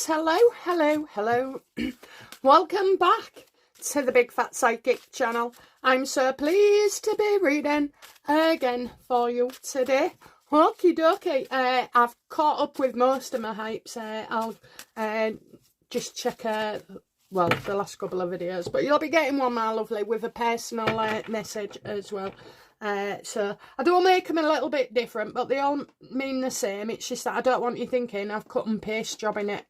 guys, hello. Welcome back to the Big Fat Psychic channel. I'm so pleased to be reading again for you today. Okie dokie, I've caught up with most of my hypes. I'll just check well, the last couple of videos, but you'll be getting one, my lovely, with a personal message as well. So I do make them a little bit different, but they all mean the same. It's just that I don't want you thinking I've cut and paste jobbing it.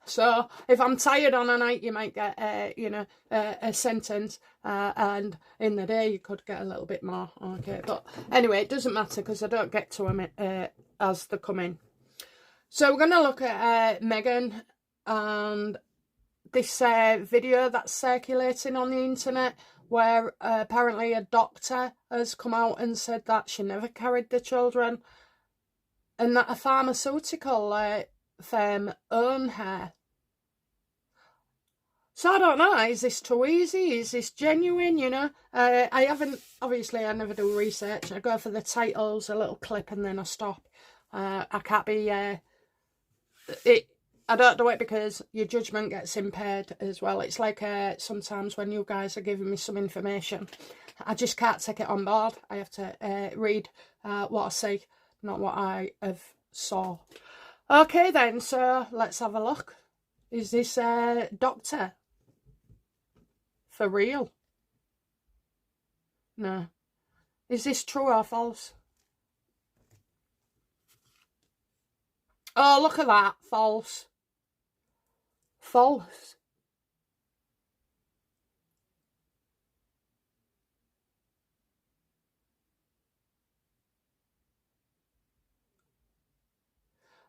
So if I'm tired on a night, you might get a sentence, and in the day you could get a little bit more. Okay, but anyway, it doesn't matter because I don't get to them as they come in. So we're gonna look at Meghan and this video that's circulating on the internet, where apparently a doctor has come out and said that she never carried the children and that a pharmaceutical firm own her. So I don't know, is this too easy? Is this genuine, you know? I never do research. I go for the titles, a little clip, and then I stop. I can't be... I don't do it because your judgment gets impaired as well. It's like sometimes when you guys are giving me some information, I just can't take it on board. I have to read what I see, not what I have saw. Okay then, so let's have a look. Is this doctor for real? No. Is this true or false? Oh, look at that. False. False.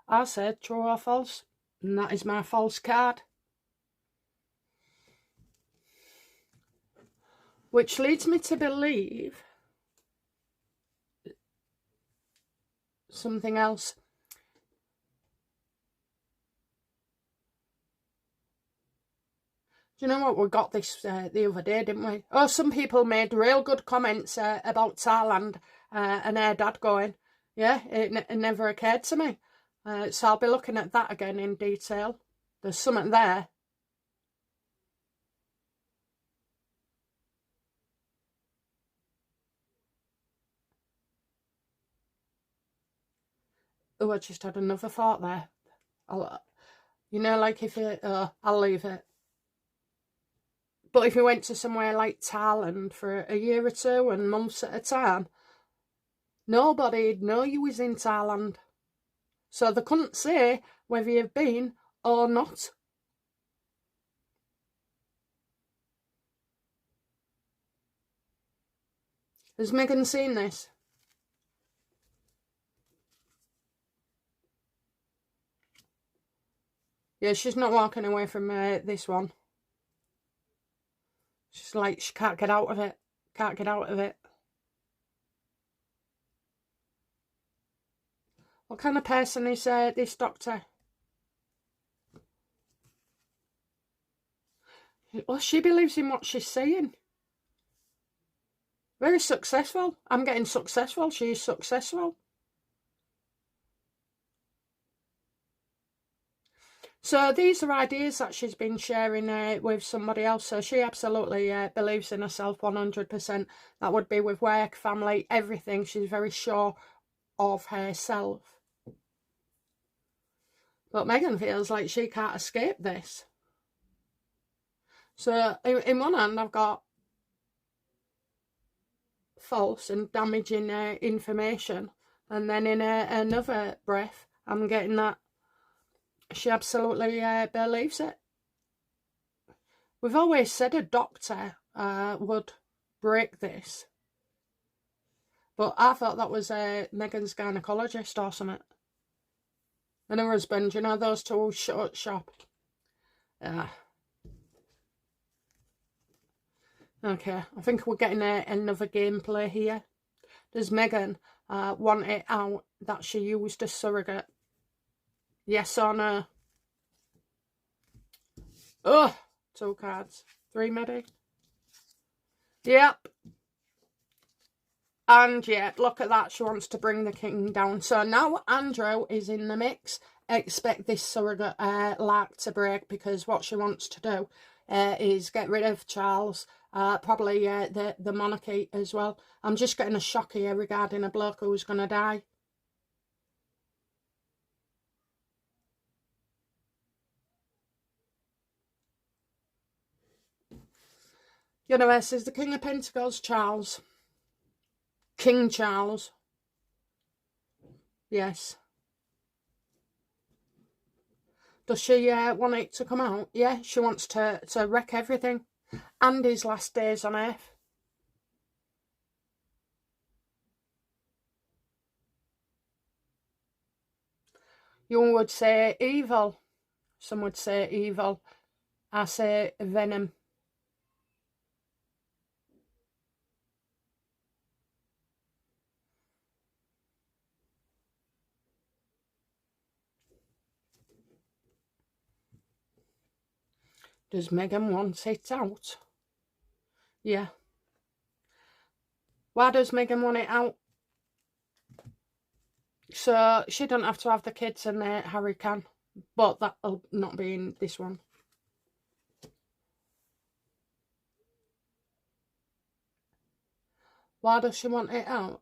I said true or false, and that is my false card. Which leads me to believe something else. Do you know what? We got this the other day, didn't we? Oh, some people made real good comments about Thailand and her dad going. Yeah, it never occurred to me. So I'll be looking at that again in detail. There's something there. Oh, I just had another thought there. You know, like if it... I'll leave it. But if you went to somewhere like Thailand for a year or two and months at a time, nobody'd know you was in Thailand. So they couldn't say whether you've been or not. Has Meghan seen this? Yeah, she's not walking away from this one. She's like, she can't get out of it. Can't get out of it. What kind of person is this doctor? Well, she believes in what she's saying. Very successful. I'm getting successful. She's successful. So these are ideas that she's been sharing with somebody else. So she absolutely believes in herself 100%. That would be with work, family, everything. She's very sure of herself. But Meghan feels like she can't escape this. So in one hand, I've got false and damaging information. And then in another breath, I'm getting that she absolutely believes it. We've always said a doctor would break this. But I thought that was Meghan's gynecologist or something. And her husband, you know, those two shut up shop. Okay, I think we're getting another gameplay here. Does Meghan want it out that she used a surrogate? Yes or no? Oh, 2 cards. 3 maybe? Yep. And yeah, look at that. She wants to bring the king down. So now Andrew is in the mix. expect this surrogate lark to break, because what she wants to do is get rid of Charles, probably the monarchy as well. I'm just getting a shock here regarding a bloke who's going to die. Universe is the King of Pentacles, Charles. King Charles. Yes. Does she want it to come out? Yeah, she wants to wreck everything. And his last days on earth. You would say evil. Some would say evil. I say venom. Does Meghan want it out? Yeah. Why does Meghan want it out? So she doesn't have to have the kids, and Harry can. But that'll not be in this one. Why does she want it out?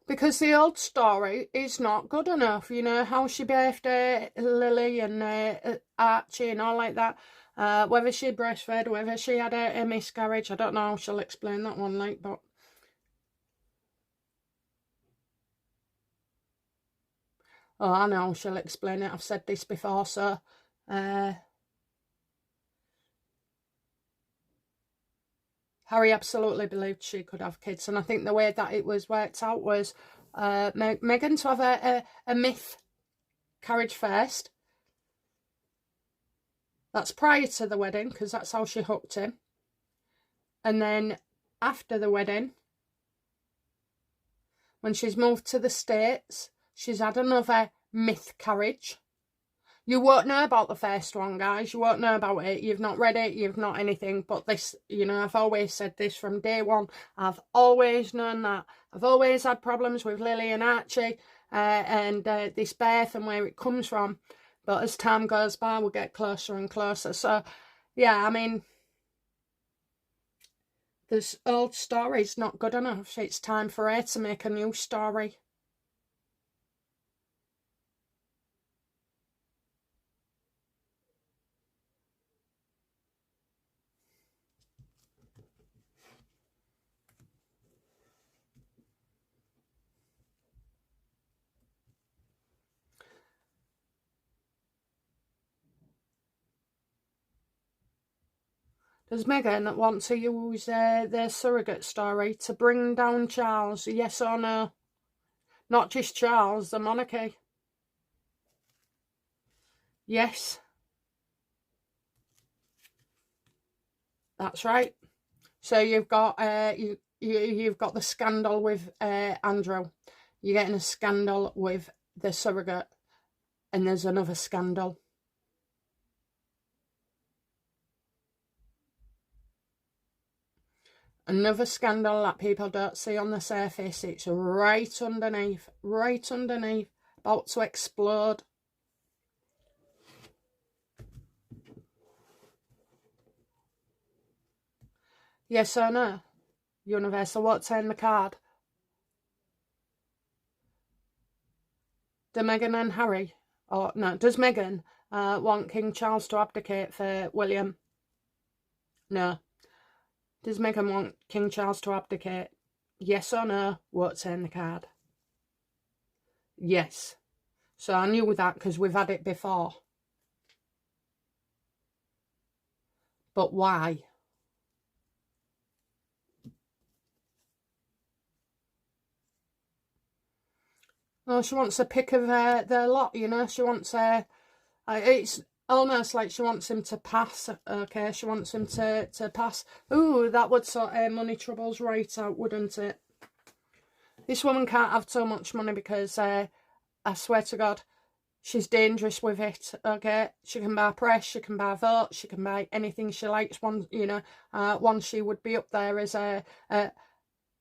Because the old story is not good enough. You know, how she bathed Lily and Archie and all like that. Whether she breastfed, whether she had a miscarriage, I don't know. She'll explain that one, like, but... Oh, I know, she'll explain it. I've said this before, so... Harry absolutely believed she could have kids, and I think the way that it was worked out was Meghan to have a myth carriage first. That's prior to the wedding, because that's how she hooked him. And then after the wedding, when she's moved to the States, she's had another myth carriage. You won't know about the first one, guys. You won't know about it. You've not read it. You've not anything. But this, you know, I've always said this from day one. I've always known that. I've always had problems with Lily and Archie and this birth and where it comes from. But as time goes by, we'll get closer and closer. So, yeah, I mean, this old story's not good enough. It's time for her to make a new story. Does Meghan want to use their surrogate story to bring down Charles? Yes or no? Not just Charles, the monarchy. Yes. That's right. So you've got you've got the scandal with Andrew. You're getting a scandal with the surrogate, and there's another scandal. Another scandal that people don't see on the surface. It's right underneath, about to explode. Yes or no? Universe, I won't turn the card. Do Meghan and Harry, or no, does Meghan want King Charles to abdicate for William? No. Does Meghan want King Charles to abdicate? Yes or no? Won't turn the card. Yes. So I knew that because we've had it before. But why? Oh, she wants a pick of their lot, you know. She wants it's almost like she wants him to pass. Okay, she wants him to pass. Ooh, that would sort money troubles right out, wouldn't it? This woman can't have too much money because I swear to God, she's dangerous with it. Okay, she can buy press, she can buy votes, she can buy anything she likes. One, you know, once she would be up there as a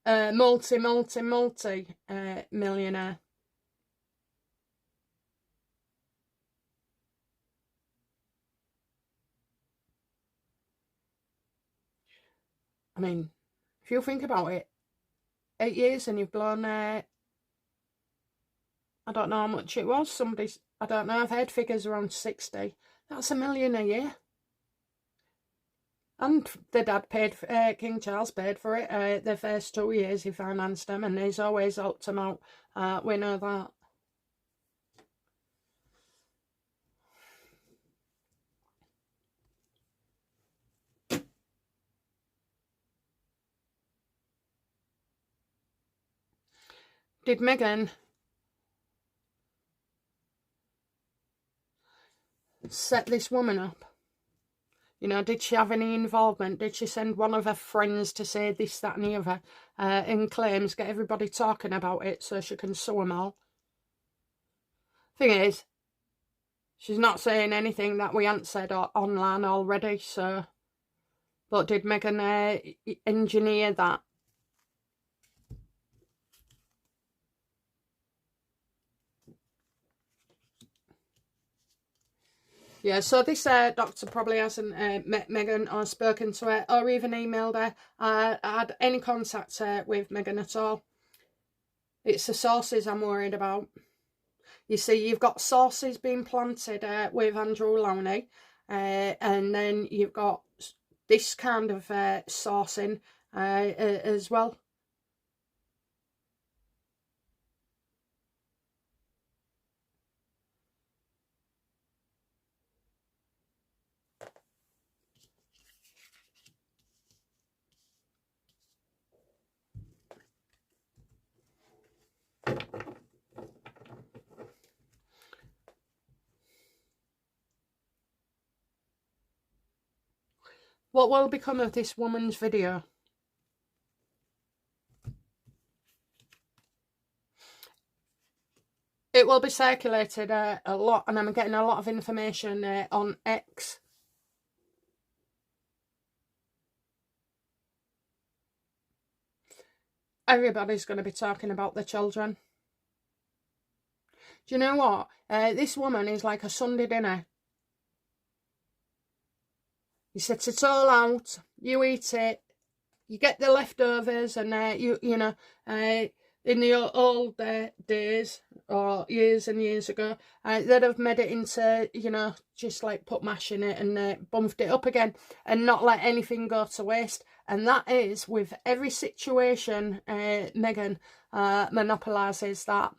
multi millionaire. I mean, if you think about it, 8 years and you've blown, I don't know how much it was. I don't know, I've heard figures around 60. That's $1 million a year. And the dad paid, King Charles paid for it. The first 2 years he financed them, and he's always helped them out. We know that. Did Meghan set this woman up? You know, did she have any involvement? Did she send one of her friends to say this, that and the other, in claims, get everybody talking about it so she can sue them all? Thing is, she's not saying anything that we hadn't said online already, so... But did Meghan engineer that? Yeah, so this doctor probably hasn't met Meghan or spoken to her or even emailed her, had any contact with Meghan at all. It's the sources I'm worried about. You see, you've got sources being planted with Andrew Lowney, and then you've got this kind of sourcing as well. What will become of this woman's video? It will be circulated a lot, and I'm getting a lot of information on X. Everybody's going to be talking about the children. Do you know what? This woman is like a Sunday dinner. You set it all out, you eat it, you get the leftovers, and you know, in the old days, or years and years ago, they'd have made it into, you know, just like put mash in it and bumped it up again and not let anything go to waste. And that is with every situation. Meghan monopolises that.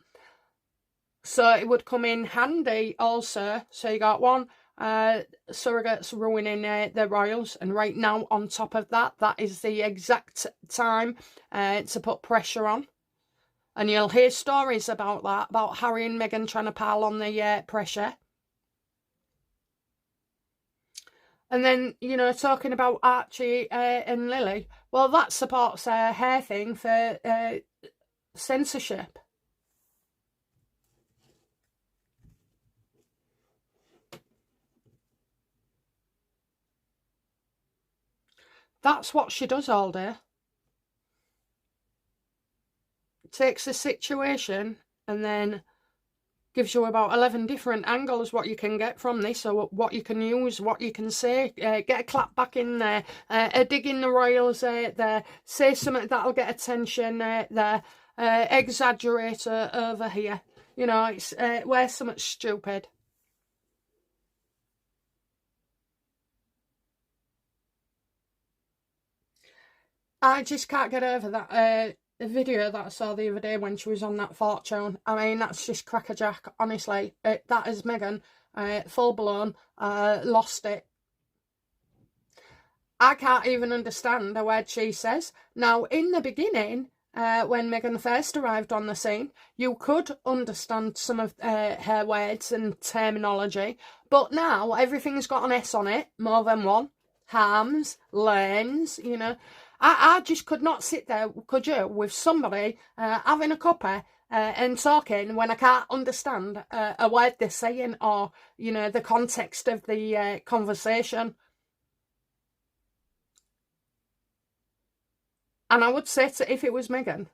So it would come in handy also. So you got one, surrogates ruining the royals, and right now on top of that, that is the exact time to put pressure on. And you'll hear stories about that, about Harry and Meghan trying to pile on the pressure. And then, you know, talking about Archie and Lily, well, that supports her thing for censorship. That's what she does all day. Takes a situation and then gives you about 11 different angles what you can get from this, or what you can use, what you can say, get a clap back in there, a dig in the royals there, say something that'll get attention there, exaggerate over here. You know, it's wear something stupid. I just can't get over that video that I saw the other day when she was on that fortune. I mean, that's just crackerjack, honestly. That is Meghan, full blown, lost it. I can't even understand a word she says. Now, in the beginning, when Meghan first arrived on the scene, you could understand some of her words and terminology, but now everything's got an S on it, more than one. Harms, lanes, you know. I just could not sit there, could you, with somebody having a cuppa and talking when I can't understand a word they're saying, or, you know, the context of the conversation. And I would say to, if it was Meghan,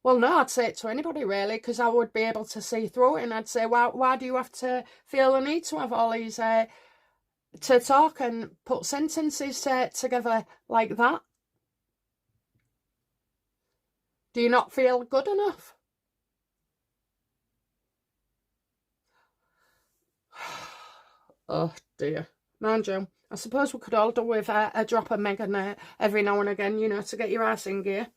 well, no, I'd say it to anybody really, because I would be able to see through it, and I'd say, why do you have to feel the need to have all these, to talk and put sentences together like that? Do you not feel good enough? Oh dear. Mind you, I suppose we could all do with a drop of Meghan every now and again, you know, to get your ass in gear.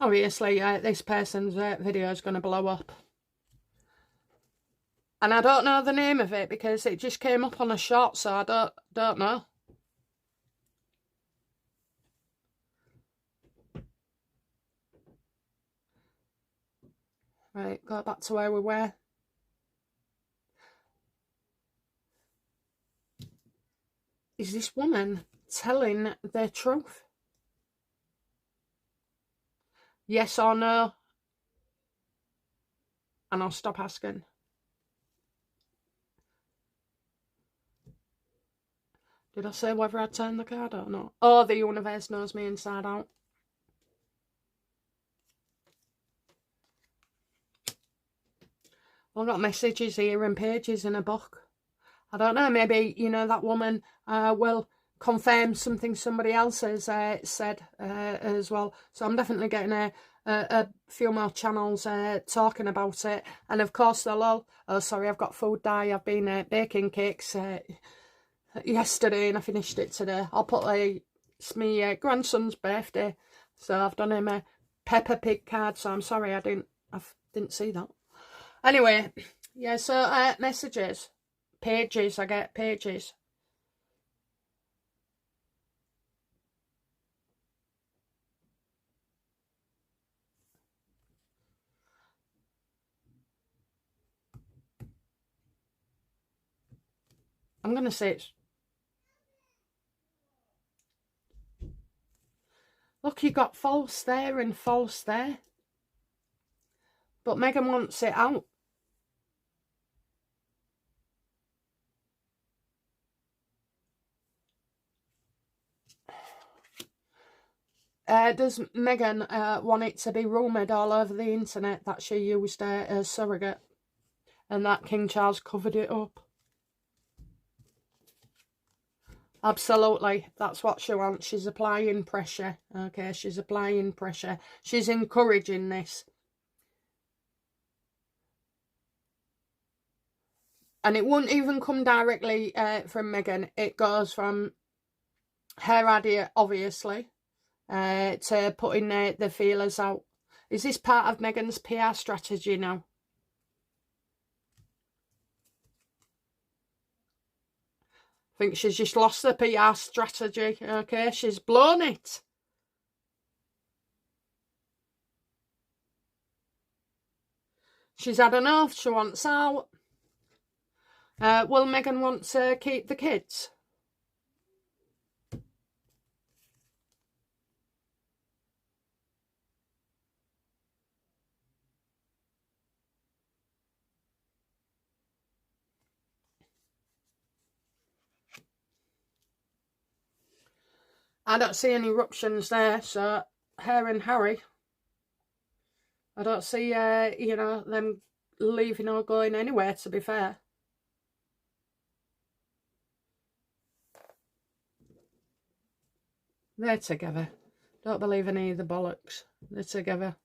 Obviously, this person's video is going to blow up. And I don't know the name of it because it just came up on a shot, so I don't know. Right, go back to where we were. Is this woman telling the truth? Yes or no? And I'll stop asking. Did I say whether I'd turn the card or not? Oh, the universe knows me inside out. I've got messages here and pages in a book. I don't know, maybe, you know, that woman will confirm something somebody else has said as well. So I'm definitely getting a few more channels talking about it. And of course they'll all, oh sorry, I've got food dye. I've been baking cakes yesterday and I finished it today. I'll put it's my grandson's birthday. So I've done him a Peppa Pig card. So I'm sorry I didn't see that. Anyway, yeah, so messages, pages, I get pages. I'm going to say it's... Look, you got false there and false there. But Meghan wants it out. Does Meghan want it to be rumoured all over the internet that she used a surrogate and that King Charles covered it up? Absolutely, that's what she wants. She's applying pressure, okay? She's applying pressure. She's encouraging this. And it won't even come directly from Meghan. It goes from her idea, obviously, to putting the feelers out. Is this part of Meghan's PR strategy now? I think she's just lost the PR strategy, okay? She's blown it. She's had enough. She wants out. Will Meghan want to keep the kids? I don't see any eruptions there, so her and Harry, I don't see, you know, them leaving or going anywhere, to be fair. They're together. Don't believe any of the bollocks. They're together.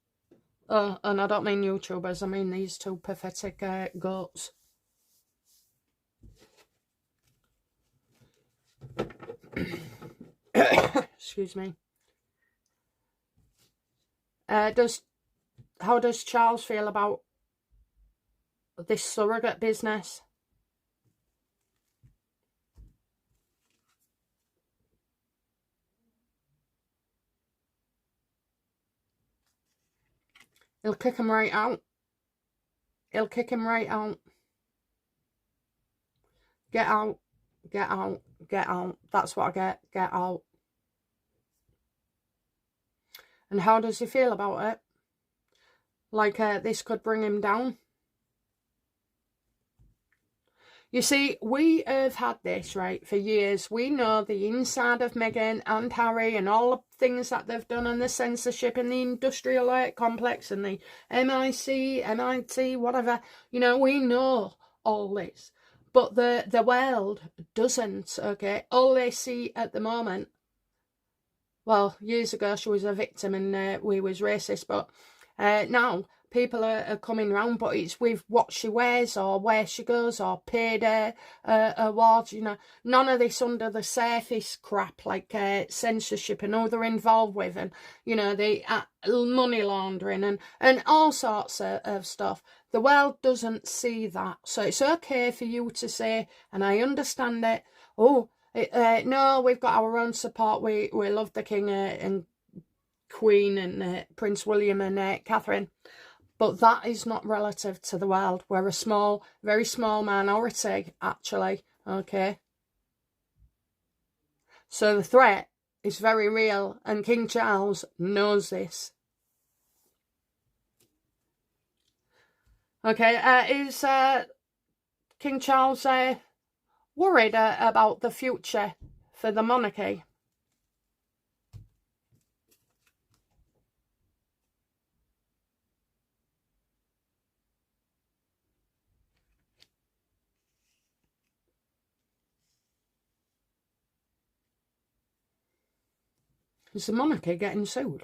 Oh, and I don't mean YouTubers, I mean these two pathetic goats. Excuse me. How does Charles feel about this surrogate business? He'll kick him right out. He'll kick him right out. Get out. Get out. Get out. That's what I get. Get out. And how does he feel about it? Like this could bring him down? You see, we have had this, right, for years. We know the inside of Meghan and Harry and all the things that they've done and the censorship and the industrial complex and the MIT, whatever. You know, we know all this. But the world doesn't, okay? All they see at the moment, well, years ago she was a victim and we was racist, but now people are coming round, but it's with what she wears or where she goes or paid awards, you know. None of this under the surface crap like censorship and all they're involved with, and, you know, the money laundering and all sorts of stuff. The world doesn't see that. So it's okay for you to say, and I understand it, oh, no, we've got our own support. We love the King and Queen and Prince William and Catherine. But that is not relative to the world. We're a small, very small minority, actually, okay? So the threat is very real, and King Charles knows this. Okay, is King Charles worried about the future for the monarchy? Is the monarchy getting sued?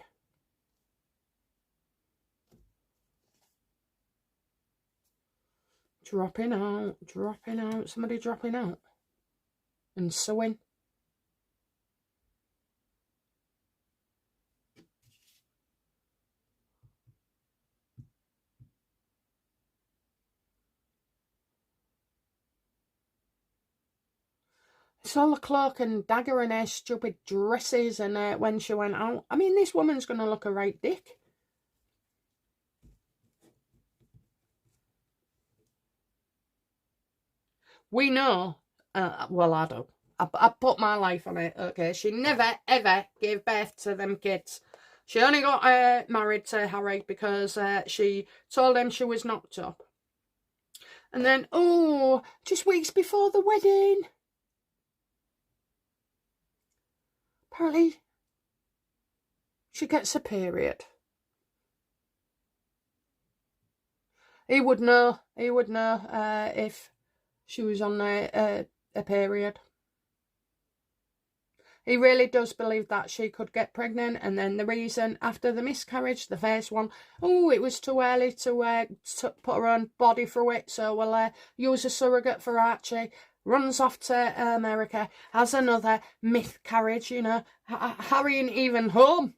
Dropping out, somebody dropping out and suing. It's all the cloak and dagger and her stupid dresses and when she went out. I mean, this woman's going to look a right dick. We know, well, I don't. I put my life on it, okay? She never, ever gave birth to them kids. She only got married to Harry because she told him she was knocked up. And then, oh, just weeks before the wedding, apparently she gets a period. He would know if she was on a period. He really does believe that she could get pregnant, and then the reason after the miscarriage, the first one, oh, it was too early to put her own body through it, so we'll use a surrogate for Archie. Runs off to America, has another miscarriage, you know, Harry ain't even home.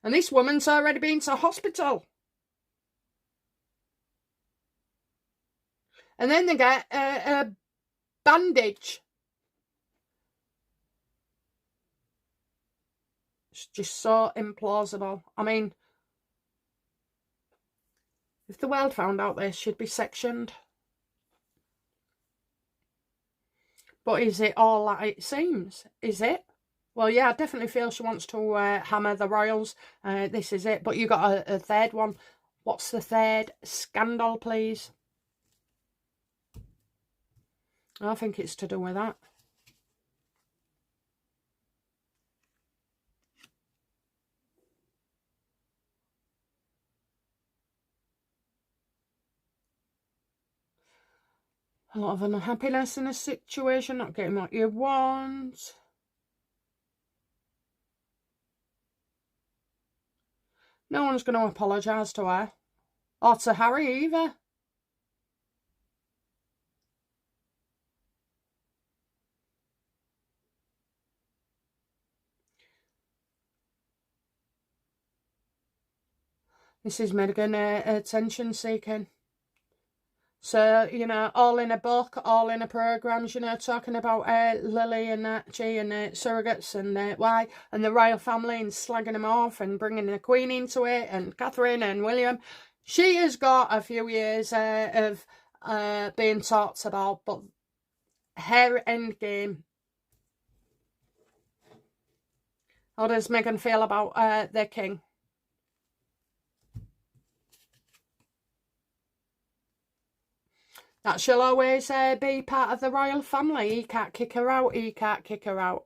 And this woman's already been to hospital. And then they get a bandage. It's just so implausible. I mean, if the world found out this, she'd be sectioned. But is it all that it seems? Is it? Well, yeah, I definitely feel she wants to hammer the royals. This is it. But you got a third one. What's the third scandal, please? I think it's to do with that. A lot of unhappiness in a situation, not getting what you want. No one's going to apologise to her. Or to Harry either. This is Meghan attention seeking. So, you know, all in a book, all in a programmes, you know, talking about Lily and Archie and surrogates and why, and the royal family and slagging them off and bringing the Queen into it and Catherine and William. She has got a few years of being talked about, but her end game. How does Meghan feel about their king? That she'll always be part of the royal family. He can't kick her out. He can't kick her out.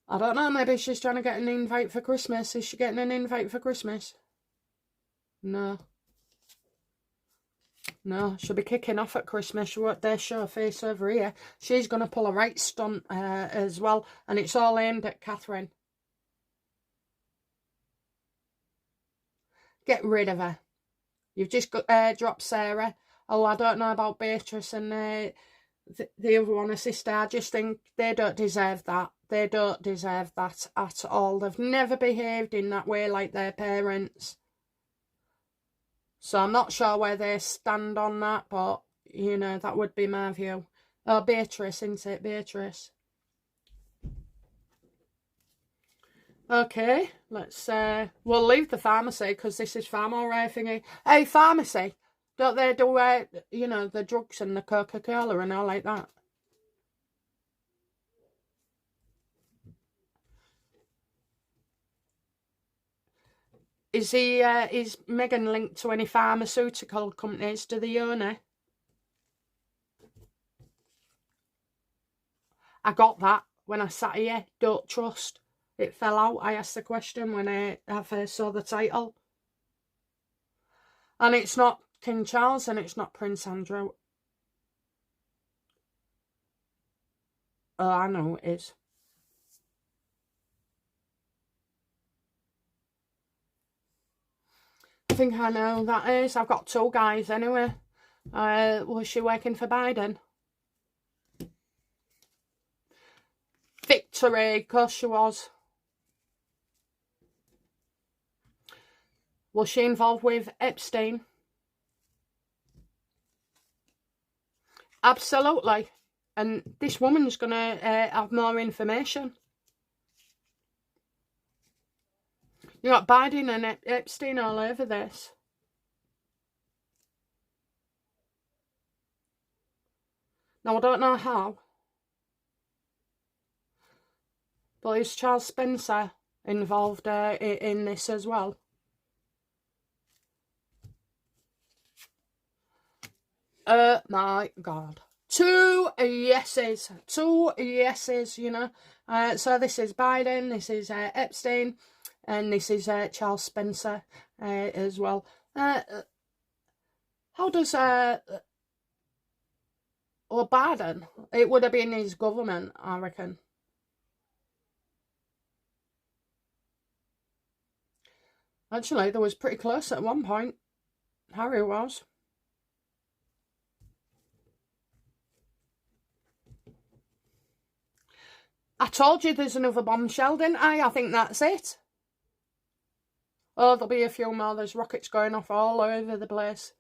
I don't know, maybe she's trying to get an invite for Christmas. Is she getting an invite for Christmas? No. No, she'll be kicking off at Christmas. She won't dare show her face over here. She's going to pull a right stunt as well. And it's all aimed at Catherine. Get rid of her. You've just got, dropped Sarah. Oh, I don't know about Beatrice and the other one, a sister. I just think they don't deserve that. They don't deserve that at all. They've never behaved in that way like their parents. So I'm not sure where they stand on that, but, you know, that would be my view. Oh, Beatrice, isn't it? Beatrice. Okay, let's, we'll leave the pharmacy because this is far more thingy. Hey, pharmacy, don't they do, you know, the drugs and the Coca-Cola and all like that? Is Meghan linked to any pharmaceutical companies? Do they own her? I got that when I sat here. Don't trust. It fell out. I asked the question when I first saw the title. And it's not King Charles and it's not Prince Andrew. Oh, I know it is. I think I know that is. I've got two guys anyway. Was she working for Biden? Victory, of course she was. Was she involved with Epstein? Absolutely. And this woman's going to have more information. You got Biden and Epstein all over this. Now, I don't know how. But is Charles Spencer involved in this as well? Oh my God. Two yeses, you know. So this is Biden, this is Epstein, and this is Charles Spencer as well. How does Biden? It would have been his government, I reckon. Actually, they was pretty close at one point. Harry was. I told you there's another bombshell, didn't I? I think that's it. Oh, there'll be a few more. There's rockets going off all over the place.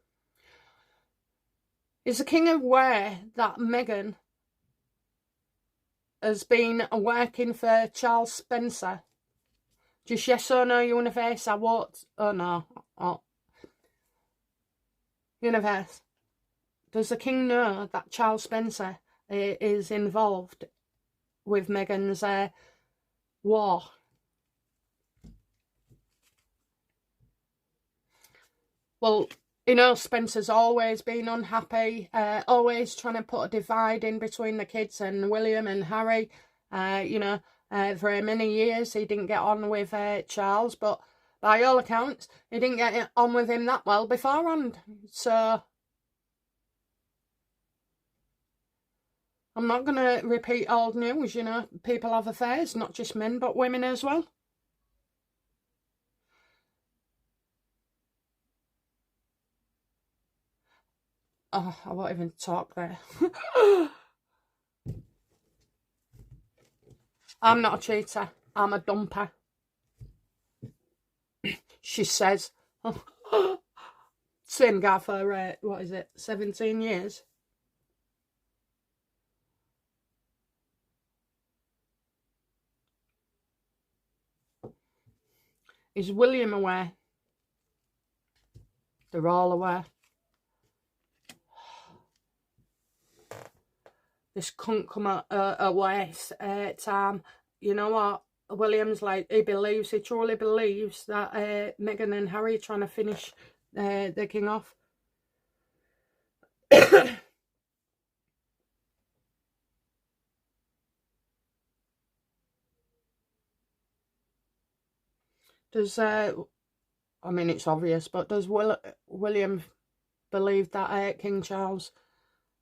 Is the king aware that Meghan has been working for Charles Spencer? Just yes or no, universe. I won't. Oh no. Oh. Universe. Does the king know that Charles Spencer is involved with Meghan's war? Well, you know, Spencer's always been unhappy, always trying to put a divide in between the kids and William and Harry. You know, for many years he didn't get on with Charles, but by all accounts, he didn't get on with him that well beforehand. So I'm not going to repeat old news, you know. People have affairs, not just men, but women as well. Oh, I won't even talk there. I'm not a cheater. I'm a dumper. She says. Same guy for, what is it, 17 years? Is William aware? They're all aware. This couldn't come away time. you know what? William's like, he truly believes that Meghan and Harry are trying to finish the king off. Does, I mean, it's obvious, but does William believe that King Charles,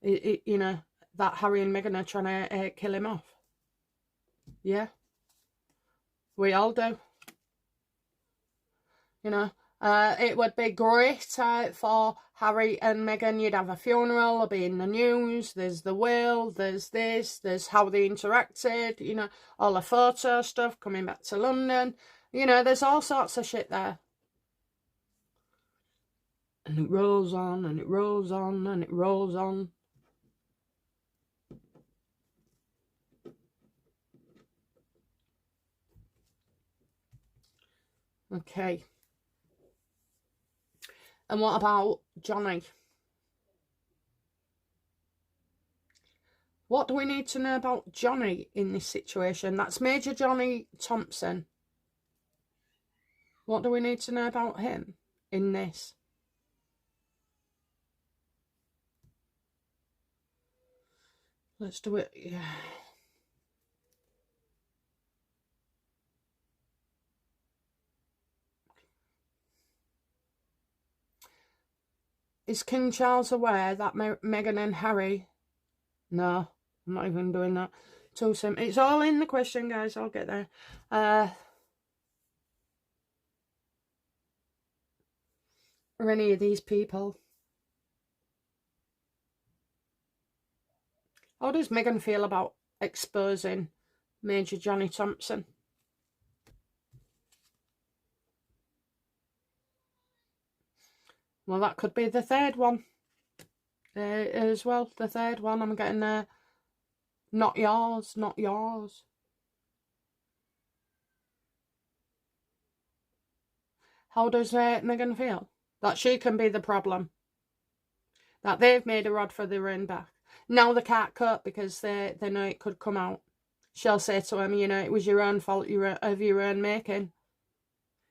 you know, that Harry and Meghan are trying to kill him off? Yeah, we all do. You know, it would be great for Harry and Meghan. You'd have a funeral, it'll be in the news, there's the will, there's this, there's how they interacted, you know, all the photo stuff, coming back to London. You know, there's all sorts of shit there. And it rolls on, and it rolls on, and it rolls on. Okay. And what about Johnny? What do we need to know about Johnny in this situation? That's Major Johnny Thompson. What do we need to know about him in this? Let's do it. Yeah. Is King Charles aware that Meghan and Harry... No, I'm not even doing that. Too simple. It's all in the question, guys. I'll get there. Are any of these people... How does Meghan feel about exposing Major Johnny Thompson? Well, that could be the third one as well. The third one, I'm getting there. Not yours, not yours. How does Meghan feel? That she can be the problem. That they've made a rod for their own back. Now they can't cope because they know it could come out. She'll say to him, you know, it was your own fault, of your own making.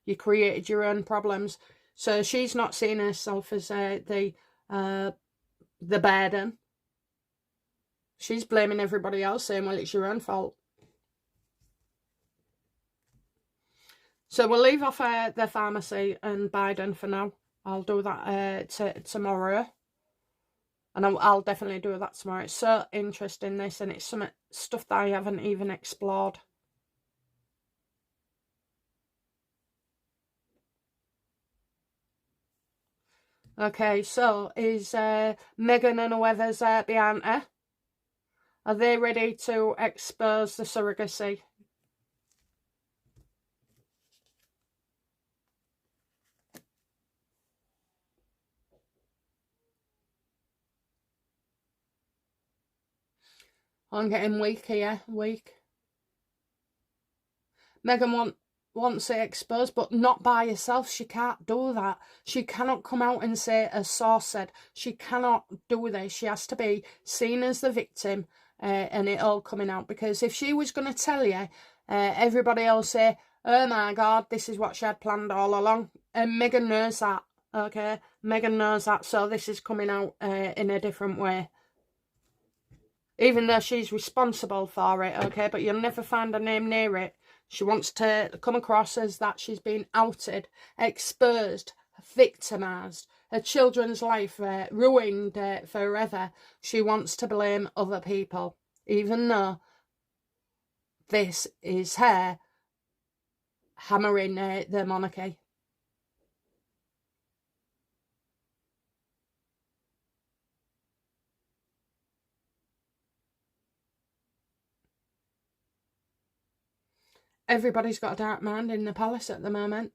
You created your own problems. So she's not seeing herself as the burden. She's blaming everybody else, saying, well, it's your own fault. So we'll leave off the pharmacy and Biden for now. I'll do that tomorrow. And I'll definitely do that tomorrow. It's so interesting, this, and it's some stuff that I haven't even explored. Okay, so is Meghan and whoever's behind her, are they ready to expose the surrogacy? I'm getting weak here, weak. Meghan wants it exposed, but not by herself. She can't do that. She cannot come out and say, a source said. She cannot do this. She has to be seen as the victim and it all coming out. Because if she was going to tell you, everybody else say, oh my God, this is what she had planned all along. And Meghan knows that, okay? Meghan knows that, so this is coming out in a different way. Even though she's responsible for it, okay? But you'll never find her name near it. She wants to come across as that she's been outed, exposed, victimised, her children's life ruined forever. She wants to blame other people, even though this is her hammering the monarchy. Everybody's got a dark mind in the palace at the moment.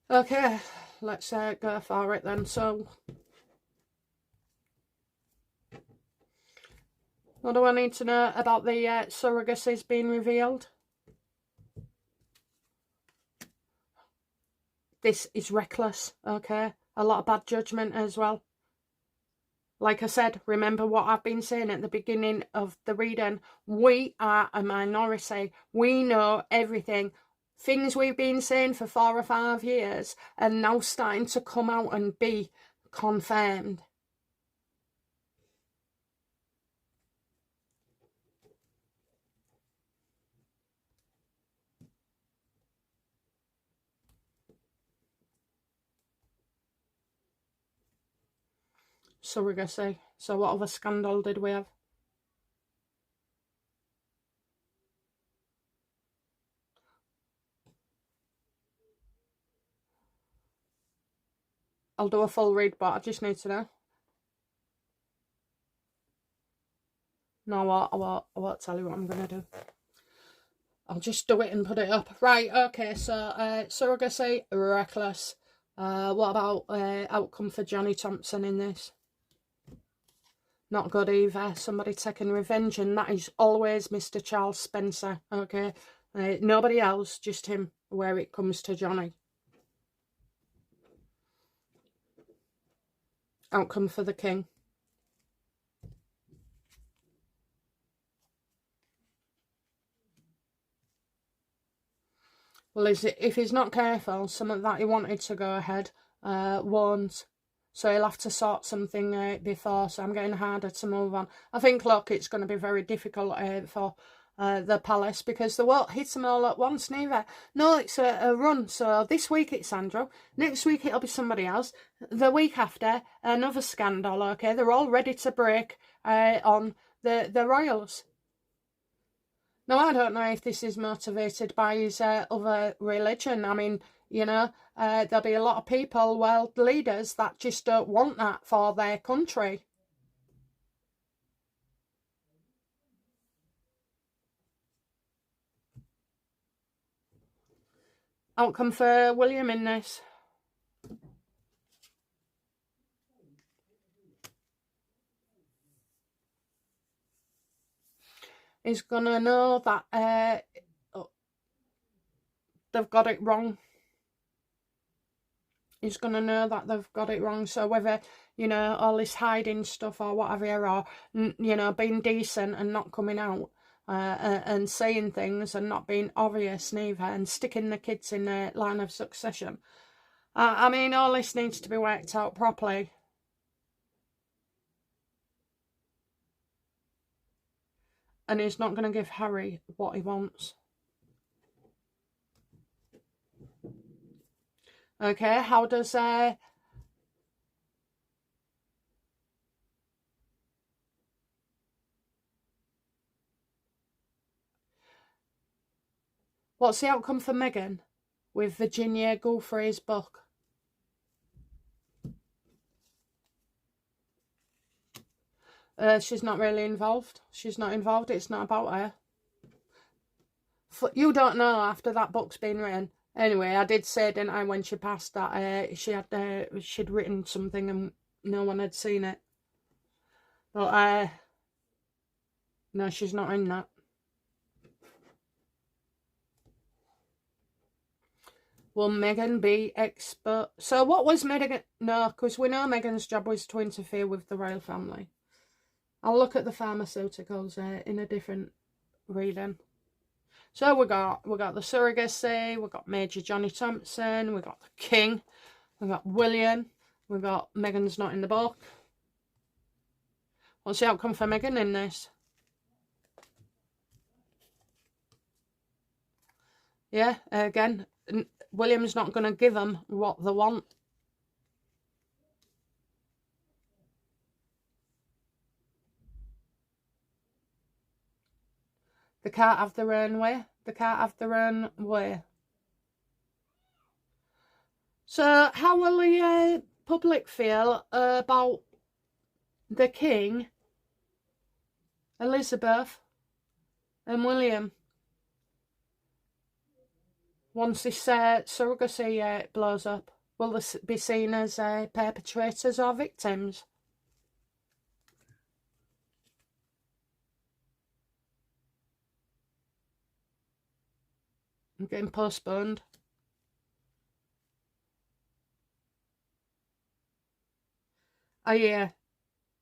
Okay, let's go for it then. So, what do I need to know about the surrogacies being revealed? This is reckless, okay? A lot of bad judgment as well. Like I said, remember what I've been saying at the beginning of the reading. We are a minority. We know everything. Things we've been saying for 4 or 5 years are now starting to come out and be confirmed. Surrogacy. So what other scandal did we have? I'll do a full read, but I just need to know. No, I won't tell you what I'm going to do. I'll just do it and put it up. Right, okay, so surrogacy, reckless. What about outcome for Johnny Thompson in this? Not good either. Somebody taking revenge, and that is always Mr. Charles Spencer, okay? Nobody else, just him, where it comes to Johnny. Outcome for the king. Well, if he's not careful, some of that he wanted to go ahead won't. So he'll have to sort something before, so I'm getting harder to move on. I think, look, it's going to be very difficult for the palace, because they won't hit them all at once neither. No, it's a run. So this week it's Andrew. Next week it'll be somebody else. The week after, another scandal, okay? They're all ready to break on the royals. Now, I don't know if this is motivated by his other religion. I mean, you know, there'll be a lot of people, world leaders, that just don't want that for their country. Outcome for William in this. He's going to know that they've got it wrong. He's going to know that they've got it wrong. So whether, you know, all this hiding stuff or whatever, or, you know, being decent and not coming out and saying things and not being obvious neither, and sticking the kids in a line of succession. I mean, all this needs to be worked out properly. And he's not going to give Harry what he wants. Okay, how does what's the outcome for Meghan with Virginia Giuffre's book? She's not really involved. She's not involved. It's not about her. You don't know after that book's been written. Anyway, I did say, didn't I, when she passed, that she'd written something and no one had seen it. But no, she's not in that. Will Meghan be expert? So what was Meghan? No, because we know Meghan's job was to interfere with the royal family. I'll look at the pharmaceuticals in a different reading. So we got the surrogacy, we got Major Johnny Thompson, we got the King, we got William, we got Meghan's not in the book. What's the outcome for Meghan in this? Yeah, again, William's not going to give them what they want. They can't have their own way. They can't have their own way. So how will the public feel about the King, Elizabeth and William once this surrogacy blows up? Will they be seen as perpetrators or victims? I'm getting postponed. Oh yeah,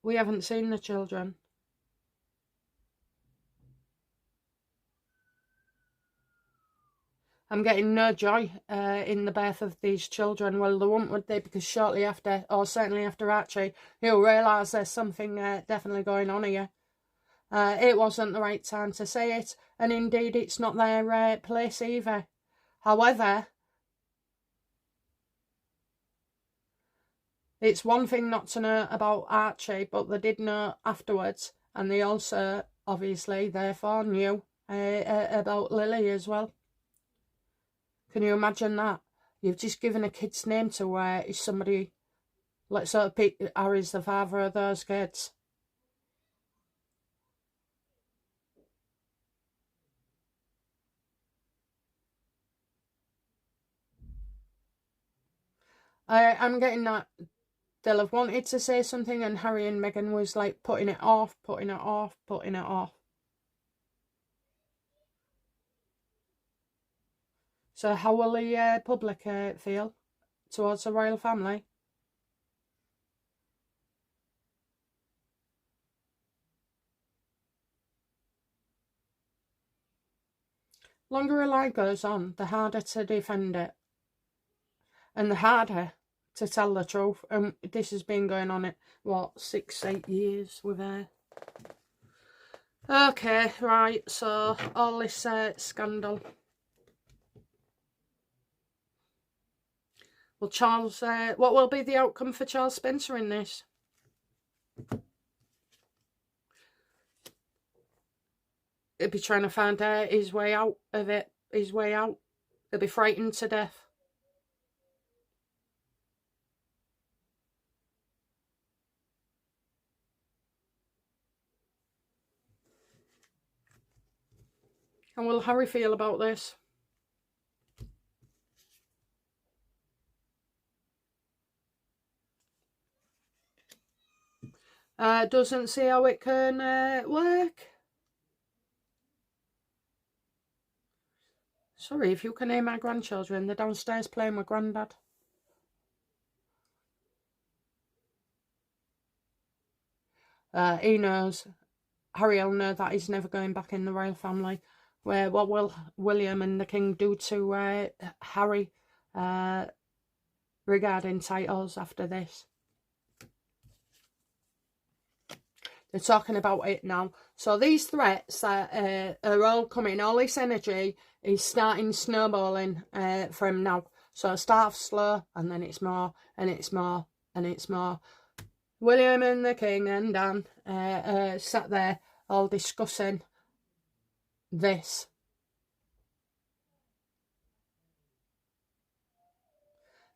We haven't seen the children. I'm getting no joy in the birth of these children. Well, they won't, would they? Because shortly after, or certainly after Archie, you'll realise there's something definitely going on here. It wasn't the right time to say it, and indeed it's not their place either. However, it's one thing not to know about Archie, but they did know afterwards, and they also, obviously, therefore knew about Lily as well. Can you imagine that? You've just given a kid's name to is somebody, let's sort of pick Harry's the father of those kids. I'm getting that they'll have wanted to say something and Harry and Meghan was like putting it off. So how will the public feel towards the royal family? Longer a lie goes on, the harder to defend it. And the harder to tell the truth. And this has been going on at, what, 6-8 years with her. Okay, right, so all this scandal. Well, Charles, what will be the outcome for Charles Spencer in this? He'll be trying to find his way out of it, his way out. He'll be frightened to death. And will Harry feel about this? Doesn't see how it can work. Sorry, if you can hear my grandchildren, they're downstairs playing with Grandad. He knows. Harry will know that he's never going back in the royal family. What will William and the King do to Harry regarding titles after this? They're talking about it now. So these threats are all coming. All this energy is starting snowballing from now. So it starts slow and then it's more and it's more and it's more. William and the King and Dan sat there all discussing this.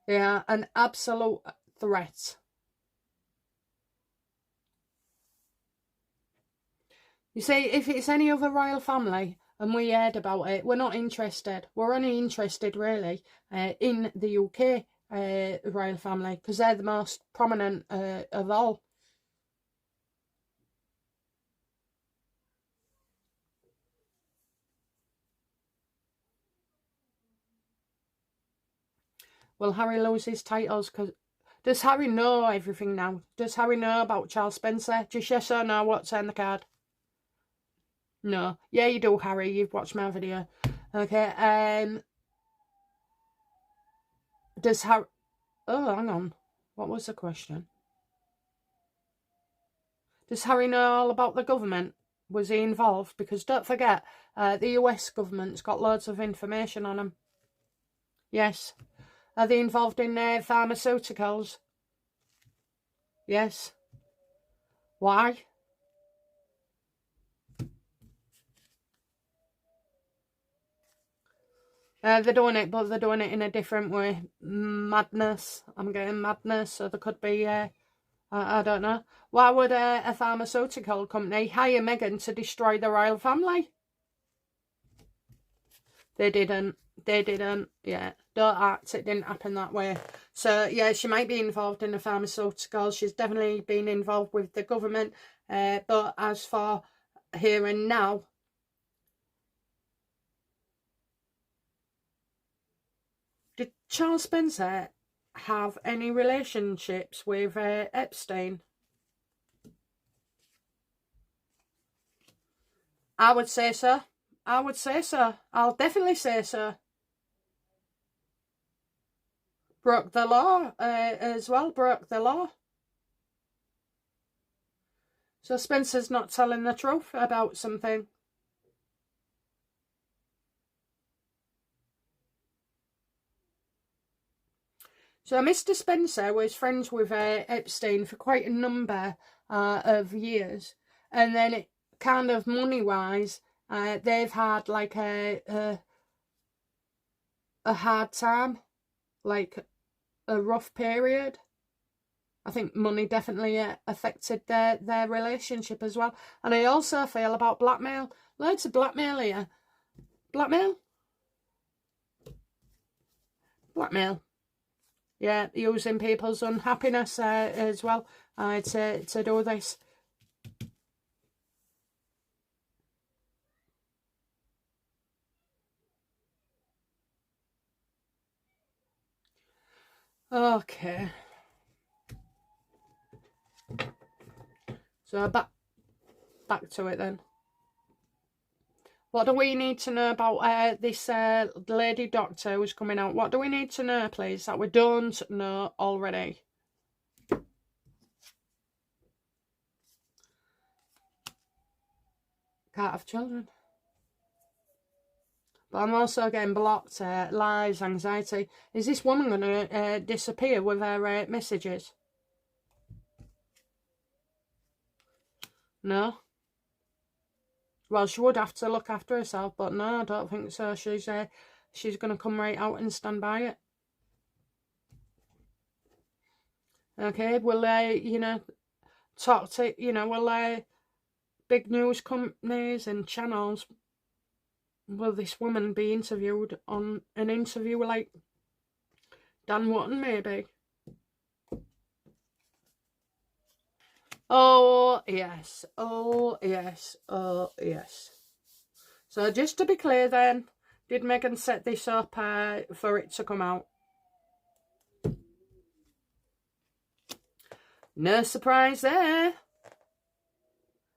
They are an absolute threat. You see, if it's any other royal family and we heard about it, we're not interested. We're only interested, really, in the UK royal family because they're the most prominent of all. Will Harry lose his titles? Because does Harry know everything now? Does Harry know about Charles Spencer? Just yes or no, what's on the card? No. Yeah, you do, Harry. You've watched my video. Okay, does Harry... Oh, hang on. What was the question? Does Harry know all about the government? Was he involved? Because don't forget, the US government's got loads of information on him. Yes. Are they involved in pharmaceuticals? Yes. Why? They're doing it, but they're doing it in a different way. Madness. I'm getting madness, so there could be... I don't know. Why would a pharmaceutical company hire Meghan to destroy the royal family? They didn't. They didn't. Yeah. Don't act. It didn't happen that way. So, yeah, she might be involved in the pharmaceutical. She's definitely been involved with the government. But as for here and now, did Charles Spencer have any relationships with Epstein? I would say so. I would say so. I'll definitely say so. Broke the law as well. Broke the law. So Spencer's not telling the truth about something. So Mr. Spencer was friends with Epstein for quite a number of years. And then it kind of money-wise, they've had like a hard time, like a rough period. I think money definitely affected their relationship as well. And I also feel about blackmail. Loads of blackmail here. Blackmail? Blackmail. Yeah, using people's unhappiness as well to do this. Okay. So back to it then. What do we need to know about this lady doctor who's coming out? What do we need to know, please, that we don't know already? Can't have children. But I'm also getting blocked. Lies, anxiety. Is this woman going to disappear with her messages? No. Well, she would have to look after herself, but no, I don't think so. She's going to come right out and stand by it. Okay, will you know, talk to, you know, will big news companies and channels, will this woman be interviewed on an interview like Dan Wootton maybe? Oh yes, oh yes, oh yes. So just to be clear then, did Meghan set this up for it to come out? No surprise there.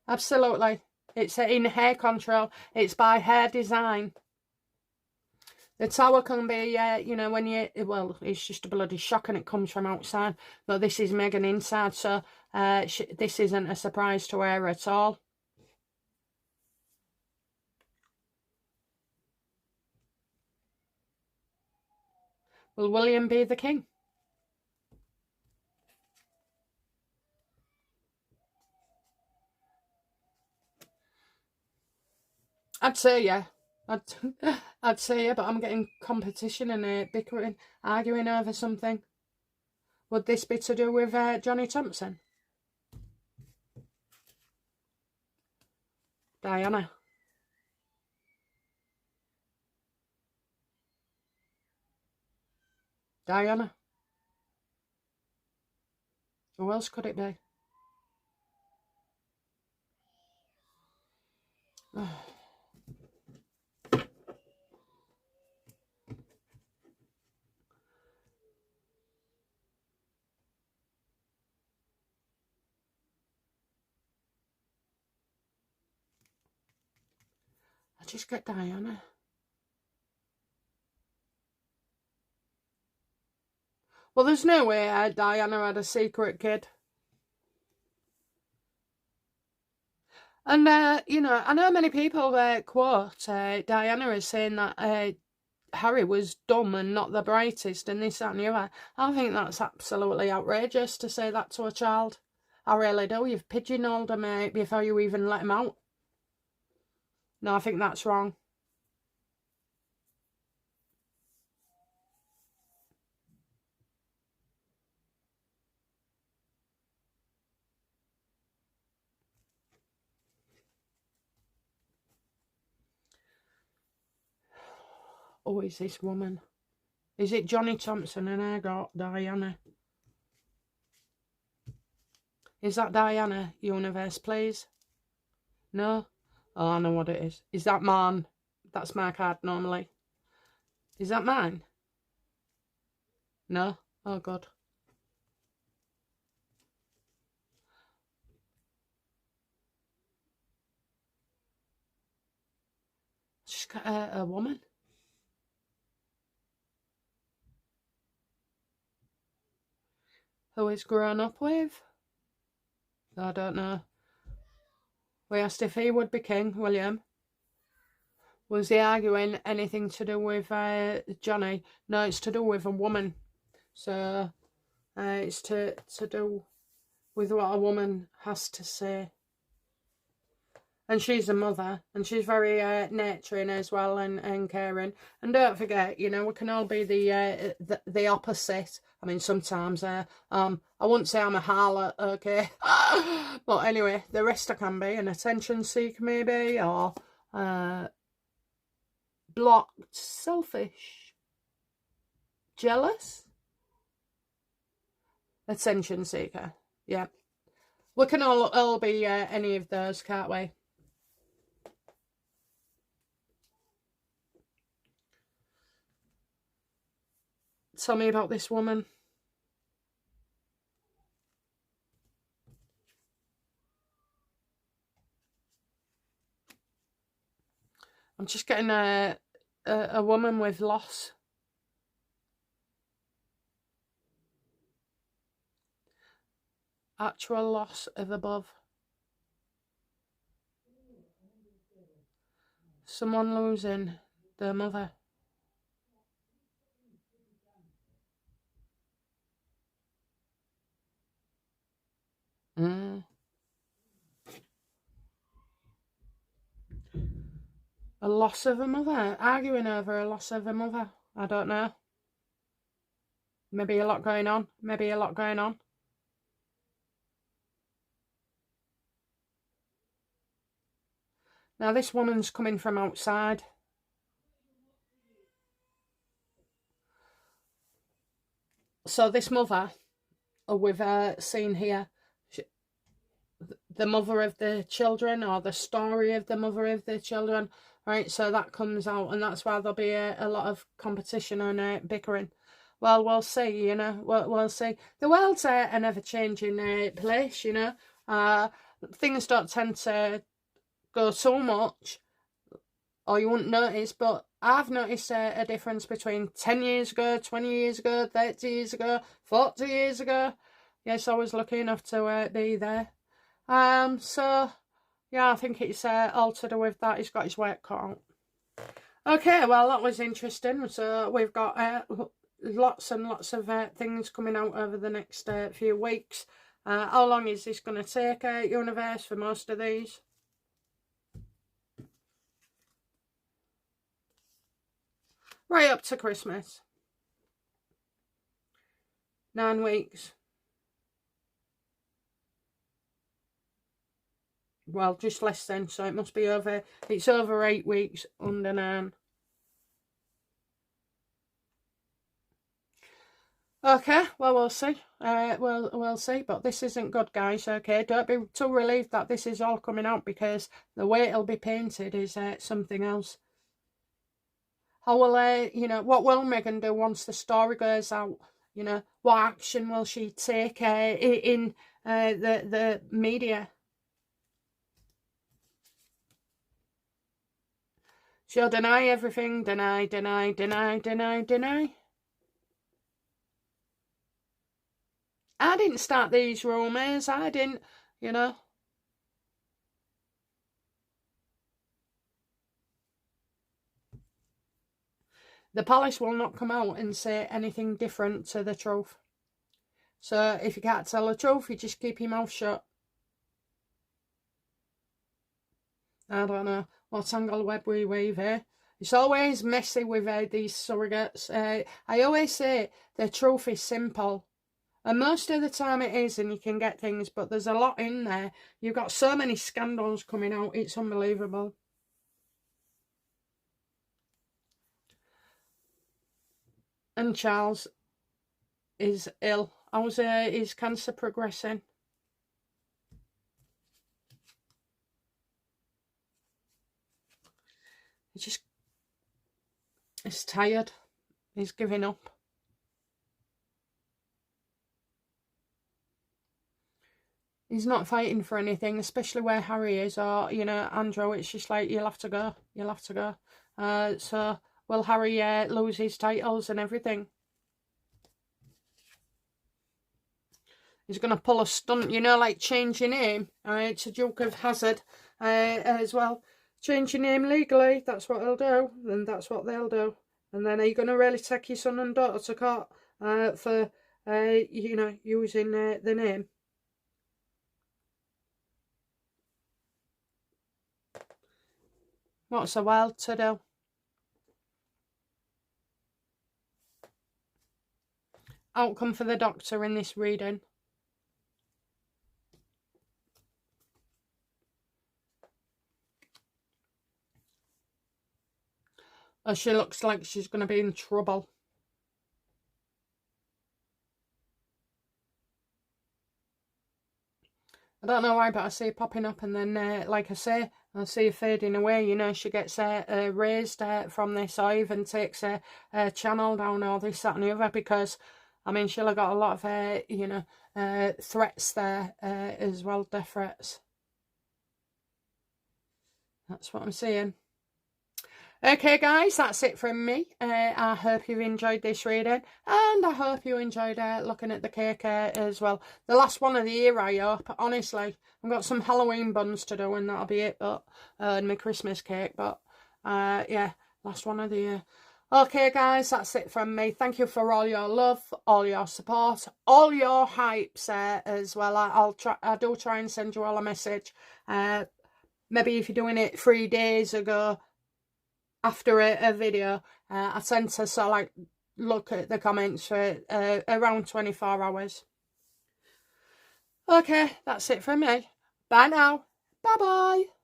Absolutely. It's in hair control. It's by hair design. The tower can be, you know, when you, well, it's just a bloody shock and it comes from outside. But this is Meghan inside, so this isn't a surprise to her at all. Will William be the king? I'd say yeah. I'd say yeah, but I'm getting competition and bickering, arguing over something. Would this be to do with Johnny Thompson? Diana? Diana? Who else could it be? I just get Diana. Well, there's no way Diana had a secret kid. And, you know, I know many people quote Diana as saying that Harry was dumb and not the brightest and this, that and the other. I think that's absolutely outrageous to say that to a child. I really do. You've pigeonholed him before you even let him out. No, I think that's wrong. Oh, is this woman? Is it Johnny Thompson and I got Diana? Is that Diana, Universe, please? No? Oh, I know what it is. Is that mine? That's my card normally. Is that mine? No? Oh, God. a woman. Who he's grown up with. I don't know. We asked if he would be king, William. Was he arguing anything to do with Johnny? No, it's to do with a woman. So it's to do with what a woman has to say. And she's a mother, and she's very nurturing as well, and caring. And don't forget, you know, we can all be the opposite. I mean, sometimes I wouldn't say I'm a harlot, okay? But anyway, the rest I can be an attention seeker maybe, or blocked, selfish, jealous, attention seeker. Yeah, we can all be any of those, can't we? Tell me about this woman. I'm just getting a woman with loss. Actual loss of above. Someone losing their mother. A loss of a mother. Arguing over a loss of a mother. I don't know. Maybe a lot going on. Maybe a lot going on. Now this woman's coming from outside. So this mother, we've seen here, the mother of the children, or the story of the mother of the children, right? So that comes out, and that's why there'll be a lot of competition and bickering. Well, we'll see, you know, we'll see. The world's an ever-changing place, you know. Things don't tend to go so much, or you wouldn't notice, but I've noticed a difference between 10 years ago, 20 years ago, 30 years ago, 40 years ago. Yes, I was lucky enough to be there. So, yeah, I think it's all to do with that. He's got his work cut out. Okay, well, that was interesting. So we've got lots and lots of things coming out over the next few weeks. How long is this going to take, universe, for most of these? Right up to Christmas. 9 weeks. Well, just less than, so it must be over, it's over 8 weeks under 9. Okay, well, we'll see. We'll see, but this isn't good, guys, okay? Don't be too relieved that this is all coming out, because the way it'll be painted is something else. How will, you know, what will Meghan do once the story goes out? You know, what action will she take in the media? She'll deny everything, deny. I didn't start these rumours, I didn't, you know. The palace will not come out and say anything different to the truth. So if you can't tell the truth, you just keep your mouth shut. I don't know what tangle web we weave here. It's always messy with these surrogates. I always say the truth is simple. And most of the time it is, and you can get things, but there's a lot in there. You've got so many scandals coming out, it's unbelievable. And Charles is ill. How's his cancer progressing? He's tired. He's giving up. He's not fighting for anything, especially where Harry is, or, you know, Andrew. It's just like, you'll have to go. You'll have to go. So will Harry lose his titles and everything? He's going to pull a stunt, you know, like change your name to Duke of Hazard as well. Change your name legally, that's what he'll do, and that's what they'll do. And then are you going to really take your son and daughter to court for, you know, using the name? What's a world to do? Outcome for the doctor in this reading. Oh, she looks like she's going to be in trouble. I don't know why, but I see her popping up, and then, like I say, I see her fading away. You know, she gets raised from this, or even takes a channel down, or this, that, and the other, because, I mean, she'll have got a lot of, you know, threats there as well, death threats. That's what I'm seeing. Okay, guys, that's it from me. I hope you've enjoyed this reading, and I hope you enjoyed looking at the cake as well. The last one of the year, I hope. Honestly, I've got some Halloween buns to do, and that'll be it, but and my Christmas cake, but yeah, last one of the year. Okay, guys, that's it from me. Thank you for all your love, all your support, all your hypes as well. I do try and send you all a message. Maybe if you're doing it 3 days ago, after a video, I tend to sort of like look at the comments for around 24 hours. Okay, that's it from me. Bye now. Bye bye.